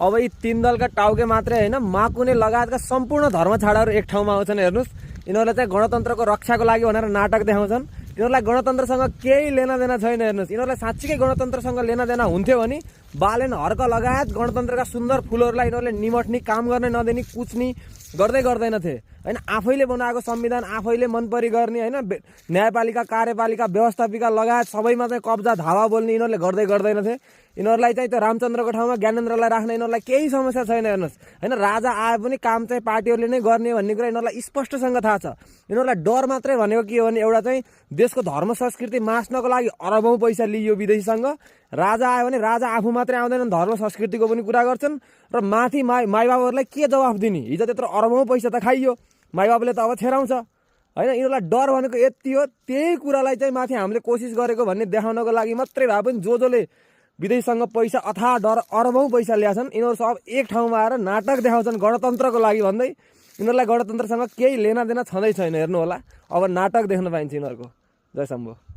अब यी 3 दलका टाउके मात्रै हैन, माकुने लगायतका सम्पूर्ण धर्म छाडाहरू एक ठाउँमा आउँछन्। हेर्नुस्, यिनीहरूले चाहिँ गणतन्त्रको रक्षाको लागि भनेर नाटक देखाउँछन्। यिनीहरूलाई गणतन्त्रसँग केही लेनादेना छैन। हेर्नुस्, यिनीहरूलाई साँच्चीकै गणतन्त्रसँग लेनादेना हुन्थ्यो भने बालेन हर्क लगायत गणतन्त्रका सुन्दर फुलहरूलाई यिनीहरूले निमट्ने, काम गर्न नदिने, कुच्ने गर्दैनथे हैन। आफैले बनाएको संविधान आफैले मनपरी गर्ने हैन, न्यायपालिका, कार्यपालिका, व्यवस्थापिका लगायत सबैमा चाहिँ कब्जा धावा बोल्ने यिनीहरूले गर्दैनथे। यिनीहरूलाई चाहिँ त्यो रामचन्द्रको ठाउँमा ज्ञानेन्द्रलाई राख्ने यिनीहरूलाई केही समस्या छैन। हेर्नुहोस् हैन, राजा आए पनि काम चाहिँ पार्टीहरूले नै गर्ने भन्ने कुरा यिनीहरूलाई स्पष्टसँग थाहा छ। यिनीहरूलाई डर मात्रै भनेको के हो भने एउटा चाहिँ देशको धर्म संस्कृति मास्नको लागि अरबौं पैसा लिइयो विदेशीसँग। राजा आयो भने राजा आफू मात्रै आउँदैनन्, धर्म संस्कृतिको पनि कुरा गर्छन् र माथि माइबाबुहरूलाई के जवाफ दिने? हिजो त्यत्रो अरबौं पैसा त खाइयो, माइबाबुले त अब छेराउँछ हैन। यिनीहरूलाई डर भनेको यति हो। त्यही कुरालाई चाहिँ माथि हामीले कोसिस गरेको भन्ने देखाउनको लागि मात्रै भए पनि जसले विदेशसँग पैसा अथाह डर अरबौं पैसा ल्याछन्, यिनीहरू सब एक ठाउँमा आएर नाटक देखाउँछन् गणतन्त्रको लागि भन्दै। यिनीहरूलाई गणतन्त्रसँग केही लेनादेना छँदै छैन। हेर्नु होला, अब नाटक देख्न पाइन्छ यिनीहरूको। जय शम्भो।